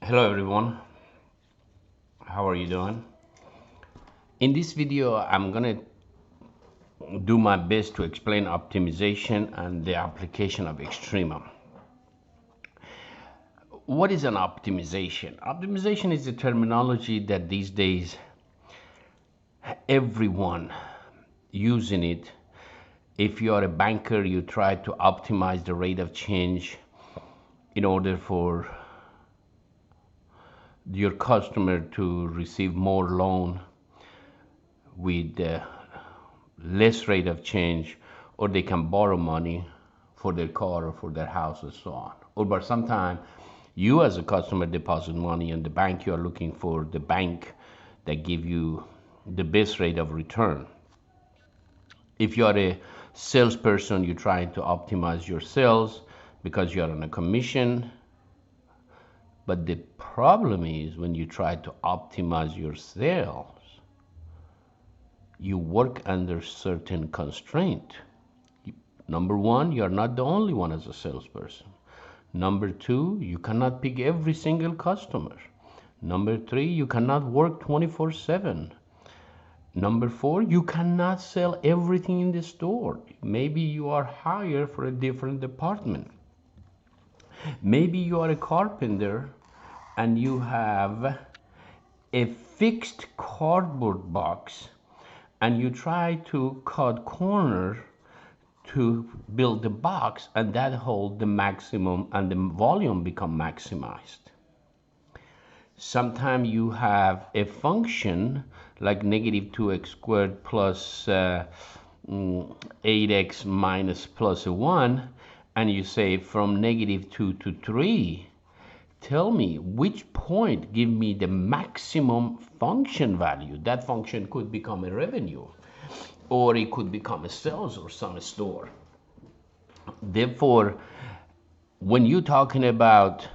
Hello everyone, how are you doing? In this video, I'm gonna do my best to explain optimization and the application of Extrema. What is an optimization? Optimization is a terminology that these days everyone using it. If you are a banker, you try to optimize the rate of change in order for your customer to receive more loan with less rate of change, or they can borrow money for their car or for their house and so on. Or but sometimes you as a customer deposit money in the bank, you are looking for the bank that give you the best rate of return. If you are a salesperson, you're trying to optimize your sales because you are on a commission. But the problem is when you try to optimize your sales, you work under certain constraint. Number one, you're not the only one as a salesperson. Number two, you cannot pick every single customer. Number three, you cannot work 24/7. Number four, you cannot sell everything in the store. Maybe you are hired for a different department. Maybe you are a carpenter and you have a fixed cardboard box and you try to cut corner to build the box, and that hold the maximum and the volume become maximized. Sometimes you have a function like negative 2x squared plus 8x minus plus a 1, and you say from negative 2 to 3, tell me which point give me the maximum function value. That function could become a revenue, or it could become a sales or some store. Therefore, when you're talking about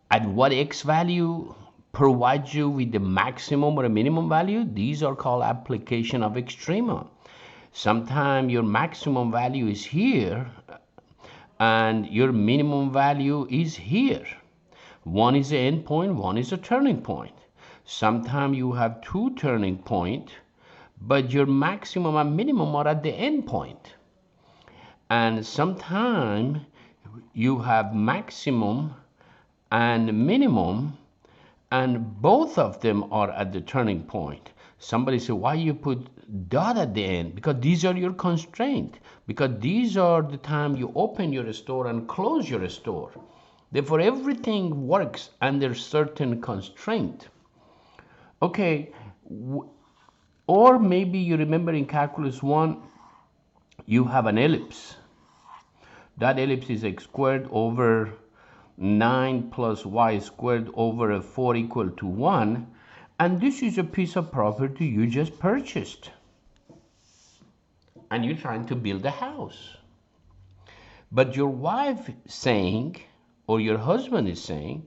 at what x value provides you with the maximum or a minimum value, these are called application of Extrema. Sometimes your maximum value is here and your minimum value is here. One is an endpoint, one is a turning point. Sometimes you have two turning points, but your maximum and minimum are at the end point. And sometimes you have maximum and minimum, and both of them are at the turning point. Somebody say, why you put dot at the end? Because these are your constraints. Because these are the time you open your store and close your store. Therefore, everything works under certain constraint. Okay, or maybe you remember in calculus 1, you have an ellipse. That ellipse is x squared over 9 plus y squared over 4 equal to 1. And this is a piece of property you just purchased. And you're trying to build a house. But your wife saying, or your husband is saying,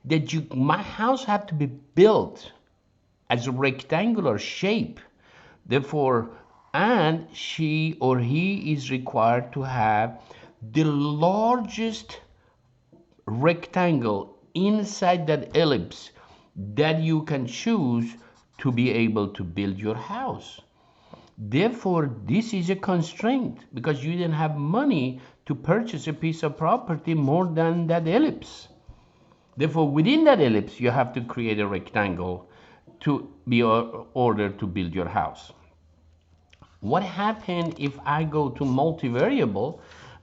that my house have to be built as a rectangular shape. Therefore, and she or he is required to have the largest rectangle inside that ellipse that you can choose to be able to build your house. Therefore, this is a constraint because you didn't have money to purchase a piece of property more than that ellipse. Therefore, within that ellipse, you have to create a rectangle to be ordered to build your house. What happens if I go to multivariable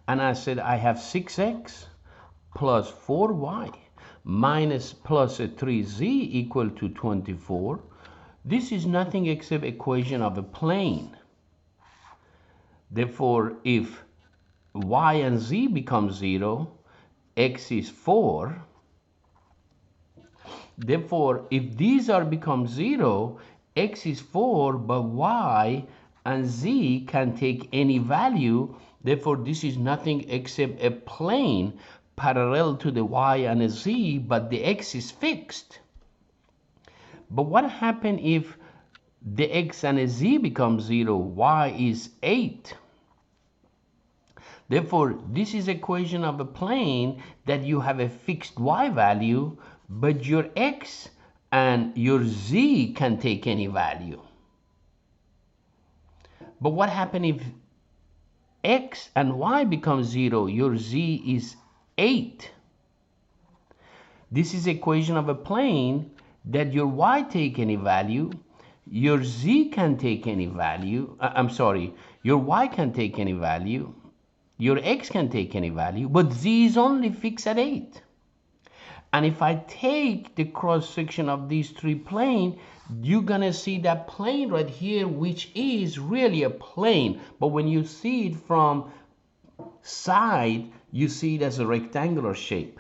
and I said I have 6x plus 4y minus plus a 3z equal to 24? This is nothing except equation of a plane. Therefore, if y and z become 0, x is 4. Therefore, if these are become 0, x is 4, but y and z can take any value. Therefore, this is nothing except a plane parallel to the y and a z, but the x is fixed. But what happens if the x and a z become 0, y is 8? Therefore, this is equation of a plane that you have a fixed y value, but your x and your z can take any value. But what happens if x and y become 0? Your z is 8. This is equation of a plane that your y take any value, your z can take any value. Your y can take any value, your x can take any value, but z is only fixed at 8. And if I take the cross section of these three planes, you're gonna see that plane right here, which is really a plane, but when you see it from side, you see it as a rectangular shape.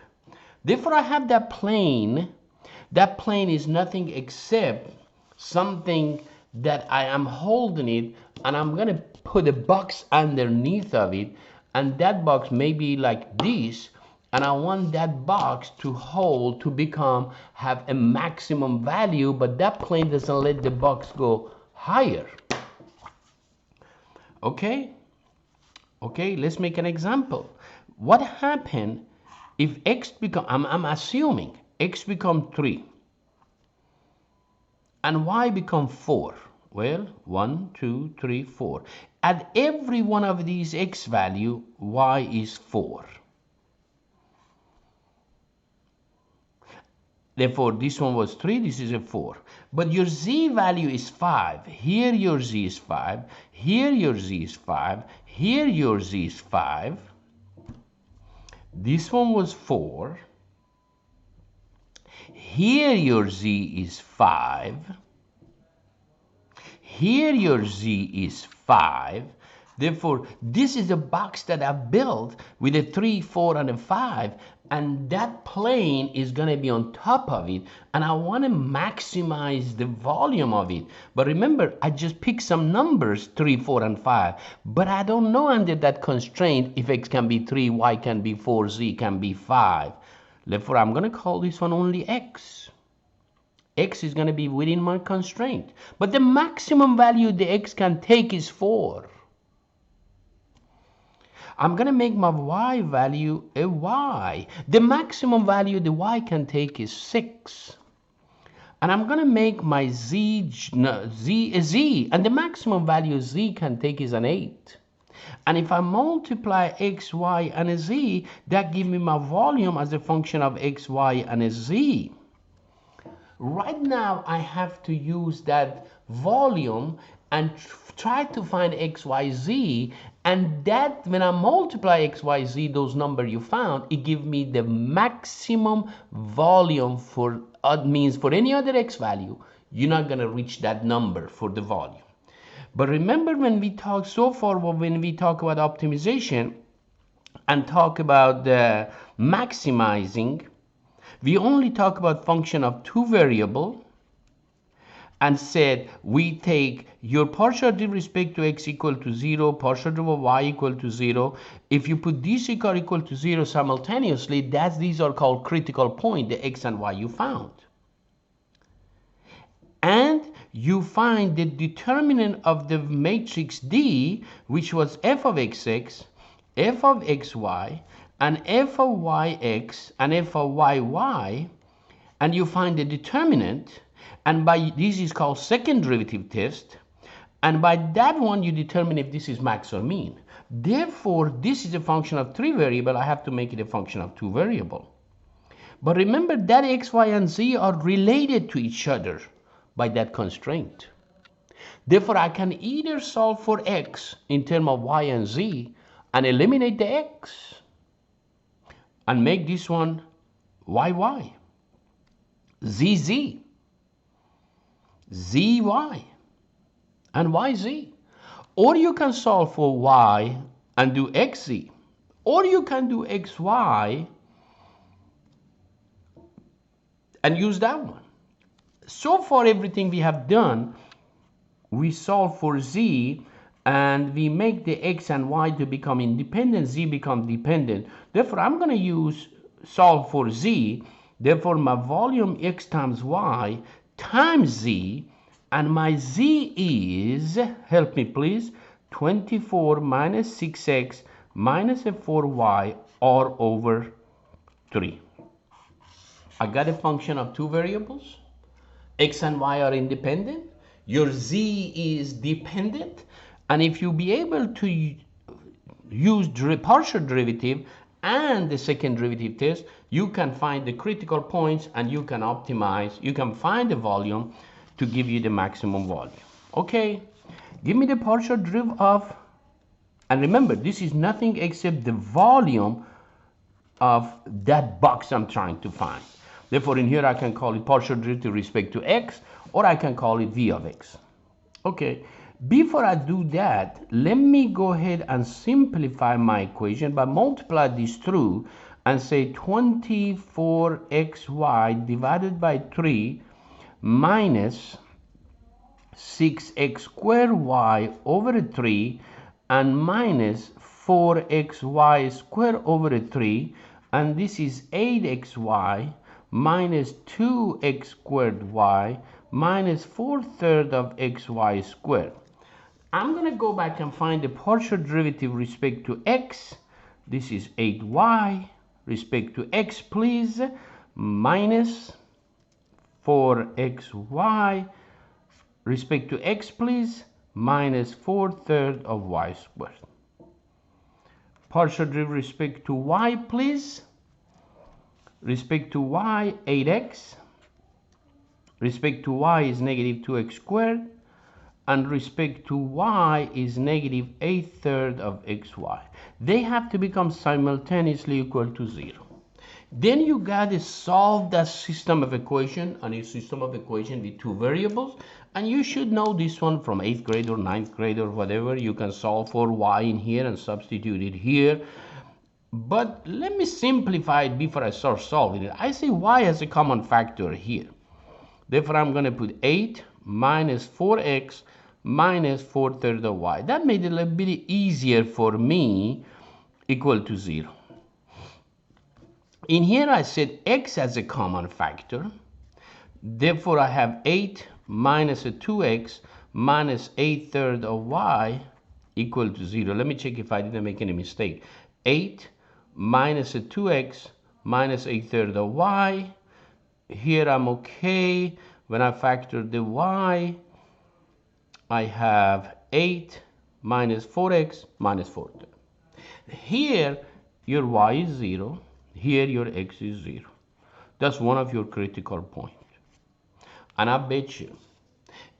Therefore, I have that plane. That plane is nothing except something that I am holding it, and I'm gonna put a box underneath of it, and that box may be like this, and I want that box to hold, to have a maximum value, but that plane doesn't let the box go higher. Okay, let's make an example. What happened if x become, I'm assuming x become 3 and y become 4. Well, 1, 2, 3, 4. At every one of these x value, y is 4. Therefore, this one was 3, this is a 4. But your z value is 5. Here your z is 5. Here your z is 5. Here your z is 5. This one was 4. Here your z is 5. Here your z is 5. Therefore, this is a box that I built with a 3, 4, and a 5. And that plane is going to be on top of it, and I want to maximize the volume of it. But remember, I just picked some numbers, 3, 4, and 5, but I don't know under that constraint if x can be 3, y can be 4, z can be 5. Therefore, I'm going to call this one only x. X is going to be within my constraint, but the maximum value the x can take is 4. I'm going to make my y value a y. The maximum value the y can take is 6. And I'm going to make my z a z. And the maximum value z can take is an 8. And if I multiply x, y, and a z, that gives me my volume as a function of x, y, and a z. Right now, I have to use that volume and try to find x, y, z, and that when I multiply x, y, z, those numbers you found, it gives me the maximum volume for, means for any other x value, you're not going to reach that number for the volume. But remember, when we talk so far, when we talk about optimization and talk about maximizing, we only talk about function of two variables, and said we take your partial derivative with respect to x equal to 0, partial derivative of y equal to 0. If you put these equal to 0 simultaneously, these are called critical point, the x and y you found. And you find the determinant of the matrix D, which was f of xx, f of xy, and f of yx, and f of yy, and you find the determinant. And by this is called second derivative test, and by that one you determine if this is max or mean. Therefore, this is a function of 3 variables. I have to make it a function of 2 variables. But remember that x, y, and z are related to each other by that constraint. Therefore, I can either solve for x in terms of y and z and eliminate the x and make this one yy, zz, zy, and yz. Or you can solve for y and do xz. Or you can do xy and use that one. So far, everything we have done, we solve for z and we make the x and y to become independent, z become dependent. Therefore, I'm going to use solve for z. Therefore, my volume x times y times z, and my z is, help me please, 24 minus 6x minus a 4y all over 3. I got a function of two variables. X and y are independent. Your z is dependent. And if you be able to use partial derivative and the second derivative test, you can find the critical points and you can optimize, you can find the volume to give you the maximum volume. Okay, give me the partial derivative of, and remember, this is nothing except the volume of that box I'm trying to find. Therefore, in here I can call it partial derivative with respect to x, or I can call it v of x. Okay, before I do that, let me go ahead and simplify my equation by multiply this through and say 24xy divided by 3 minus 6x squared y over 3 and minus 4xy squared over 3, and this is 8xy minus 2x squared y minus 4/3 of xy squared. I'm going to go back and find the partial derivative with respect to x. This is 8y respect to x, please, minus 4xy respect to x, please, minus 4/3 of y squared. Partial derivative respect to y, please. Respect to y, 8x. Respect to y is negative 2x squared. And respect to y is negative 8/3 of xy. They have to become simultaneously equal to 0. Then you got to solve that system of equation, and a system of equation with two variables. And you should know this one from 8th grade or 9th grade or whatever. You can solve for y in here and substitute it here. But let me simplify it before I start solving it. I say y has a common factor here. Therefore, I'm going to put 8 minus 4x minus 4/3 of y. That made it a little bit easier for me, equal to 0. In here, I said x has a common factor. Therefore, I have 8 minus a 2x minus 8/3 of y equal to 0. Let me check if I didn't make any mistake. 8 minus a 2x minus 8/3 of y. Here I'm okay. When I factor the y, I have 8 minus 4x minus 4/3. Here, your y is 0. Here, your x is 0. That's one of your critical points. And I bet you,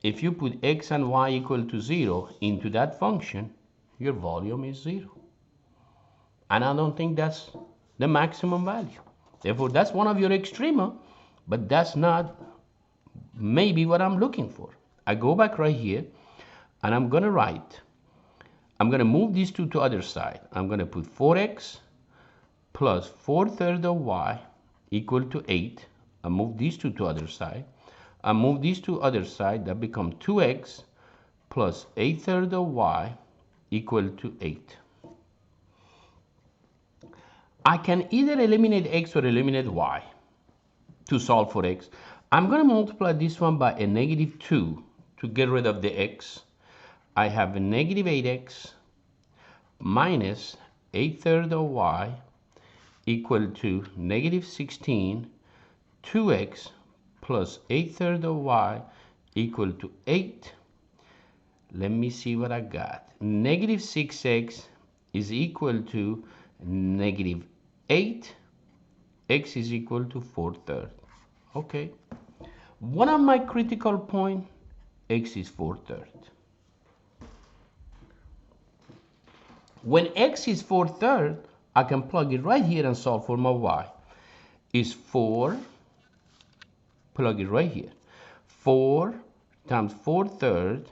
if you put x and y equal to 0 into that function, your volume is 0. And I don't think that's the maximum value. Therefore, that's one of your extrema, but that's not maybe what I'm looking for. I go back right here, and I'm going to write, I'm going to move these two to other side. I'm going to put 4x plus 4/3 of y equal to 8. I move these two to other side. I move these to other side. That become 2x plus 8/3 of y equal to 8. I can either eliminate x or eliminate y to solve for x. I'm going to multiply this one by a negative 2 to get rid of the x. I have a negative 8x minus 8/3 of y equal to negative 16, 2x plus 8/3 of y equal to 8. Let me see what I got. Negative 6x is equal to negative 8. X is equal to 4/3. Okay. One of my critical points, x is 4/3. When x is 4/3, I can plug it right here and solve for my y. Is 4, plug it right here. 4 times 4/3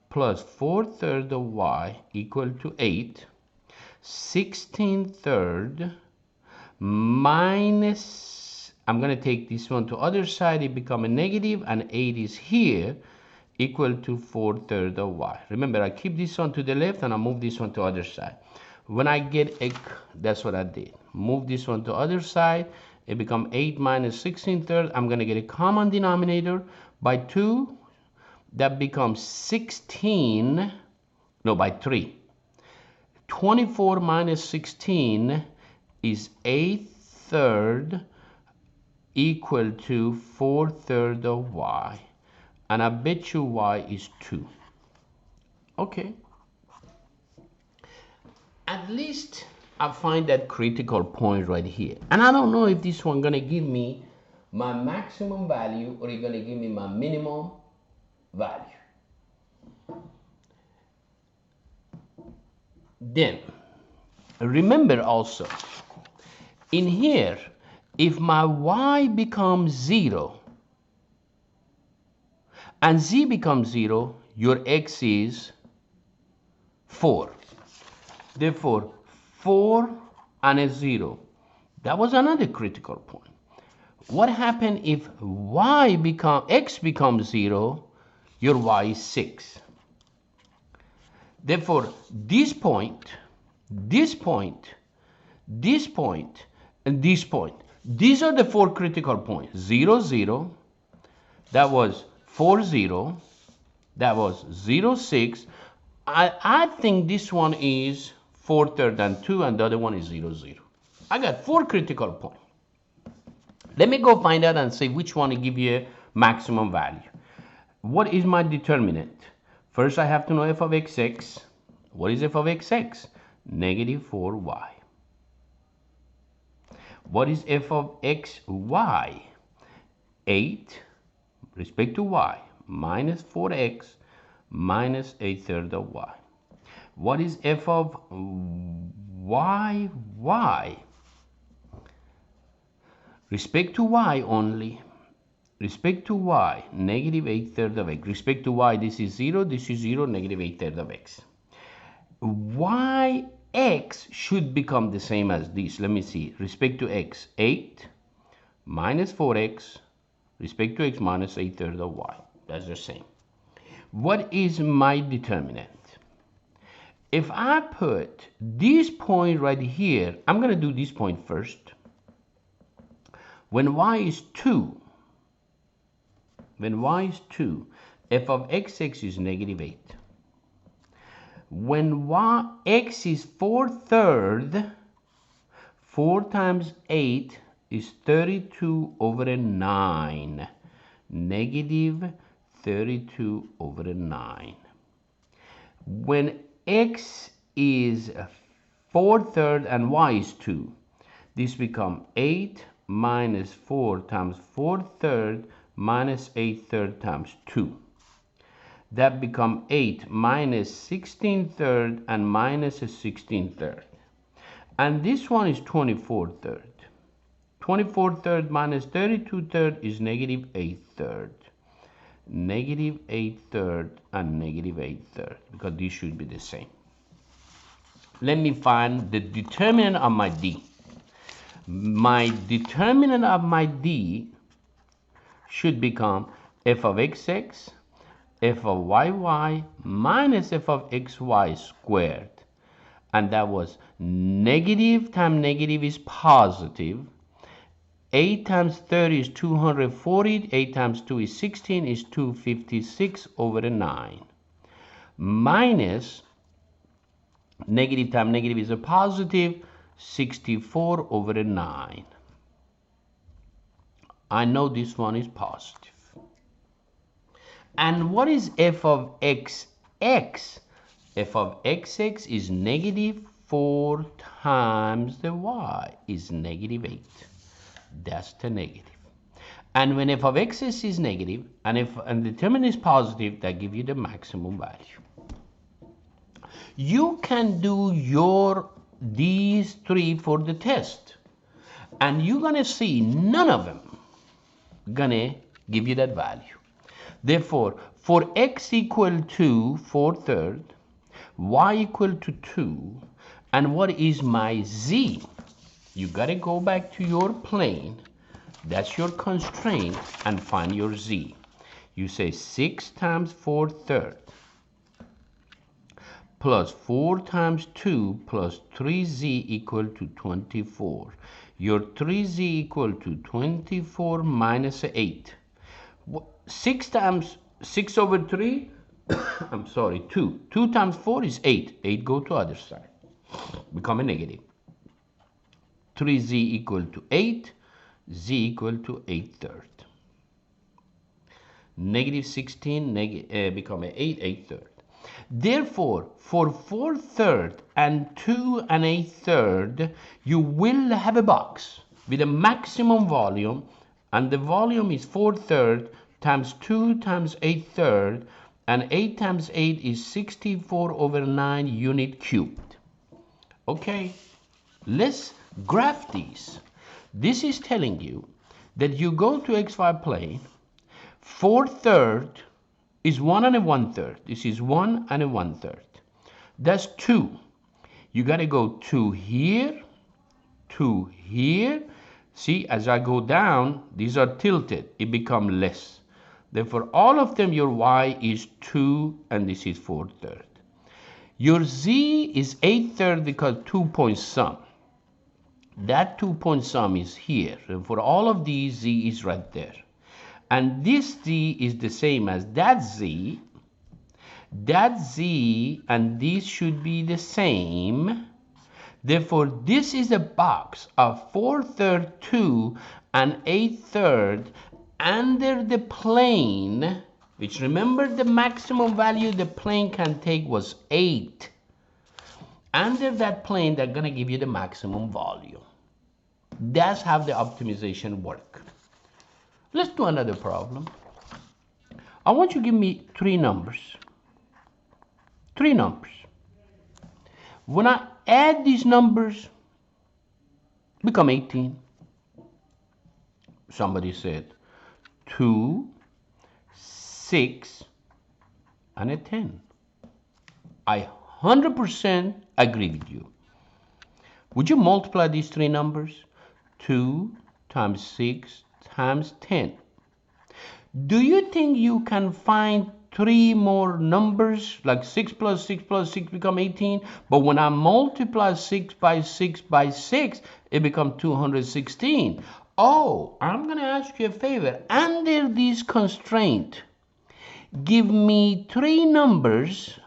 plus 4/3 of y equal to 8. 16/3 minus, I'm going to take this one to other side, it become a negative, and 8 is here, equal to 4/3 of y. Remember, I keep this one to the left and I move this one to other side. When I get a, that's what I did. Move this one to other side, it become 8 minus 16/3. I'm going to get a common denominator by 2. That becomes 16, no, by 3. 24 minus 16 is 8/3 equal to 4/3 of y. And I bet you y is 2. Okay. At least I find that critical point right here. And I don't know if this one gonna give me my maximum value or it's gonna give me my minimum value. Then remember also in here, if my y becomes 0 and z becomes 0, your x is 4. Therefore 4 and a 0. That was another critical point. What happened if x becomes 0? Your y is 6. Therefore, this point, this point, this point, and this point. These are the 4 critical points. 0, 0. That was 4, 0. That was 0, 6. I think this one is 4/3 and 2, and the other one is 0, 0. I got 4 critical points. Let me go find out and see which one will give you a maximum value. What is my determinant? First, I have to know f of xx. What is f of xx? Negative 4y. What is f of xy? 8, respect to y, minus 4x minus 8/3 of y. What is f of y? Respect to y only. Respect to y, negative 8/3 of x. Respect to y, this is 0, this is 0, negative 8/3 of x. Yx should become the same as this. Let me see. Respect to x, 8 minus 4x. Respect to x minus 8/3 of y. That's the same. What is my determinant? If I put this point right here, I'm going to do this point first. When y is 2, f of xx is negative 8. When x is 4/3, 4 times 8 is 32 over 9. Negative 32 over 9. When x is 4/3 and y is 2, this becomes 8 minus 4 times 4/3 minus 8/3 times 2. That becomes 8 minus 16/3 and minus 16/3. And this one is 24/3. 24/3 minus 32/3 is negative 8/3. Negative 8/3 and negative 8/3, because these should be the same. Let me find the determinant of my d. My determinant of my d should become f of xx, f of yy minus f of xy squared. And that was negative times negative is positive. 8 times 30 is 240. 8 times 2 is 16, is 256 over 9. Minus negative times negative is a positive, 64 over 9. I know this one is positive. And what is f of xx? F of xx is negative 4 times the y is negative 8. That's the negative. And when f of xx is negative and the determinant is positive, that gives you the maximum value. You can do these 3 for the test, and you're gonna see none of them gonna give you that value. Therefore, for x equal to 4/3, y equal to 2, and what is my z? You gotta go back to your plane, that's your constraint, and find your z. You say 6 times 4/3 plus 4 times 2 plus 3z equal to 24. Your 3z equal to 24 minus 8. 6 times 6 over 3, I'm sorry, 2. 2 times 4 is 8. 8 go to other side. become a negative. 3z equal to 8, z equal to 8/3. Negative 16 become a 8/8. Therefore, for 4/3 and 2 1/8, you will have a box with a maximum volume, and the volume is 4/3 times 2 times 8/3, and 8 times 8 is 64/9 unit cubed. Okay, let's graph these. This is telling you that you go to xy plane, 4/3 is 1 1/3. This is 1 1/3. That's 2. You got to go to here, to here. See, as I go down, these are tilted. It becomes less. Therefore, all of them, your y is 2, and this is 4/3. Your z is 8/3 because 2 point sum. That 2 point sum is here. And for all of these, z is right there. And this z is the same as that z, and this should be the same. Therefore, this is a box of 4/3, 2, and 8/3 under the plane, which, remember, the maximum value the plane can take was 8. Under that plane, they're going to give you the maximum volume. That's how the optimization works. Let's do another problem. I want you to give me 3 numbers. 3 numbers. When I add these numbers, become 18. Somebody said 2, 6, and a 10. I 100% agree with you. Would you multiply these 3 numbers? 2 times 6 times 10. Do you think you can find 3 more numbers, like 6 plus 6 plus 6 become 18? But when I multiply 6 by 6 by 6, it becomes 216. Oh, I'm going to ask you a favor. Under this constraint, give me 3 numbers,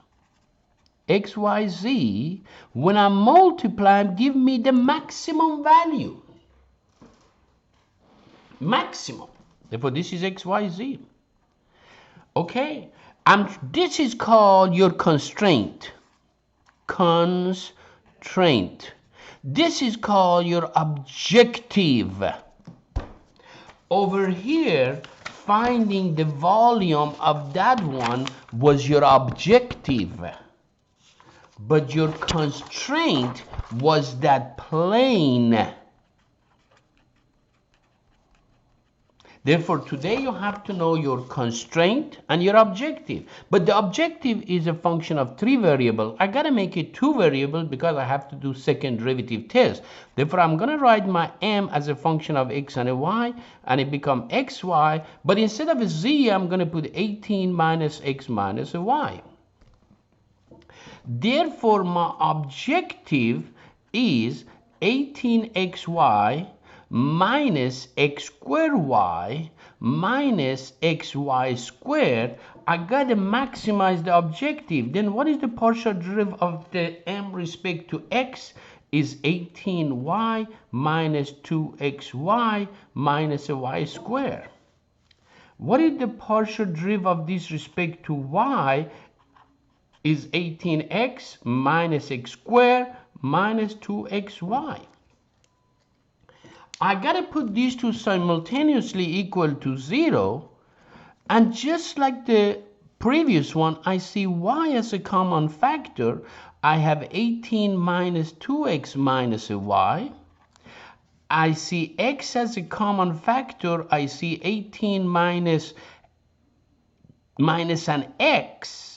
x, y, z. When I multiply, give me the maximum value. Maximum. Therefore, this is x, y, z. Okay. And this is called your constraint. Constraint. This is called your objective. Over here, finding the volume of that one was your objective. But your constraint was that plane. Therefore, today you have to know your constraint and your objective. But the objective is a function of 3 variables. I got to make it 2 variables because I have to do second derivative test. Therefore, I'm going to write my m as a function of x and a y, and it becomes xy. But instead of a z, I'm going to put 18 minus x minus a y. Therefore, my objective is 18xy minus x squared y minus xy squared. I got to maximize the objective. Then what is the partial derivative of the m respect to x? Is 18y minus 2xy minus a y squared. What is the partial derivative of this respect to y? Is 18x minus x squared minus 2xy. I got to put these two simultaneously equal to 0. And just like the previous one, I see y as a common factor. I have 18 minus 2x minus a y. I see x as a common factor. I see 18 minus an x.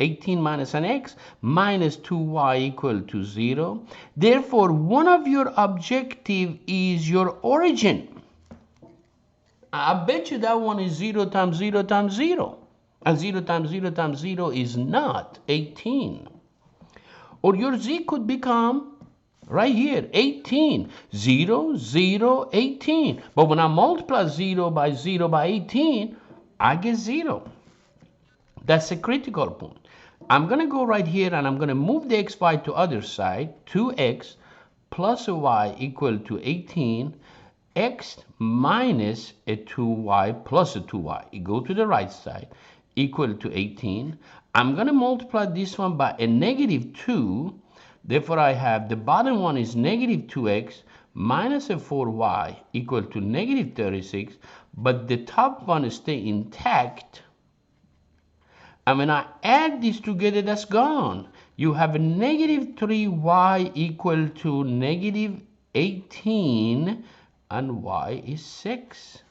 18 minus an x minus 2y equal to 0. Therefore, one of your objective is your origin. I bet you that one is 0 times 0 times 0. And 0 times 0 times 0 is not 18. Or your z could become right here, 18. 0, 0, 18. But when I multiply 0 by 18, I get 0. That's a critical point. I'm going to go right here and I'm going to move the xy to other side. 2x plus a y equal to 18. X minus a 2y plus a 2y. You go to the right side equal to 18. I'm going to multiply this one by a negative 2. Therefore, I have the bottom one is negative 2x minus a 4y equal to negative 36. But the top one stay intact. And when I add these together, that's gone. You have a negative 3y equal to negative 18, and y is 6.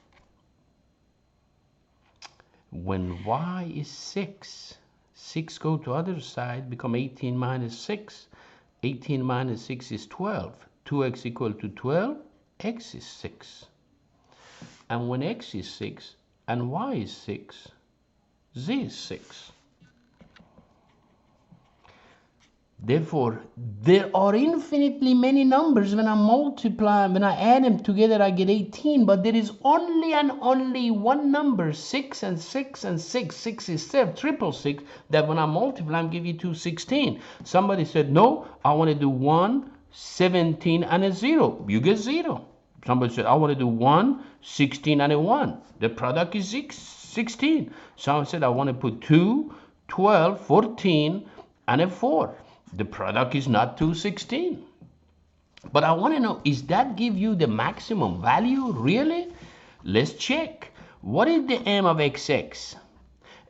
When y is 6, 6 go to other side, become 18 minus 6. 18 minus 6 is 12. 2x equal to 12, x is 6. And when x is 6 and y is 6, z is 6. Therefore, there are infinitely many numbers. When I multiply, when I add them together, I get 18. But there is only and only one number, 6 and 6 and 6. 6 is 7, triple 6, that when I multiply, I'm give you 216. Somebody said, no, I want to do 1, 17, and a 0. You get 0. Somebody said, I want to do 1, 16, and a 1. The product is 16. Someone said, I want to put 2, 12, 14, and a 4. The product is not 216. But I want to know, is that give you the maximum value? Really? Let's check. What is the m of xx?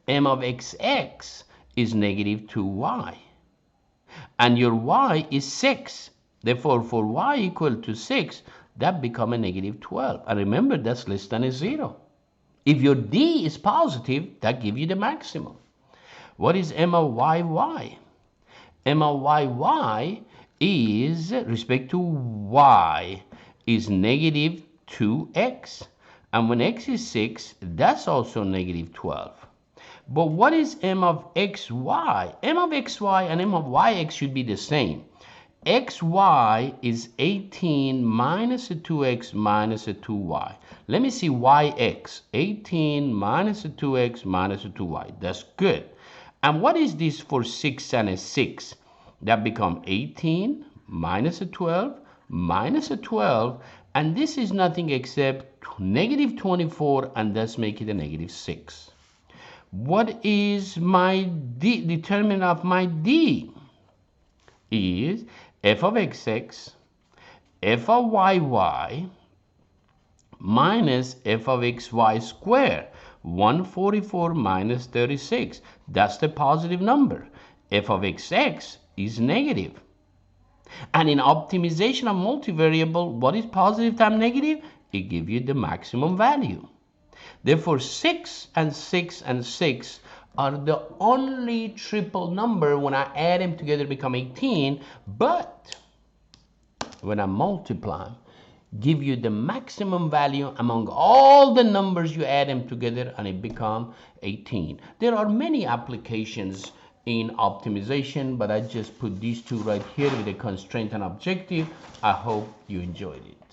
M of xx is negative 2y. And your y is 6. Therefore, for y equal to 6, that become a negative 12. And remember, that's less than a 0. If your d is positive, that give you the maximum. What is m of yy? M of yy is, respect to y, is negative 2x. And when x is 6, that's also negative 12. But what is m of xy? M of xy and m of yx should be the same. xy is 18 minus a 2x minus a 2y. Let me see yx. 18 minus a 2x minus a 2y. That's good. And what is this for 6 and a 6? That become 18 minus a 12 minus a 12. And this is nothing except negative 24, and thus make it a negative 6. What is my d? Determinant of my d is f of xx, f of yy, minus f of xy squared. 144 minus 36. That's the positive number. F of xx is negative. And in optimization of multivariable, what is positive times negative? It gives you the maximum value. Therefore, 6 and 6 and 6 are the only triple number. When I add them together, become 18. But when I multiply, give you the maximum value among all the numbers. You add them together and it becomes 18. There are many applications in optimization, but I just put these two right here with a constraint and objective. I hope you enjoyed it.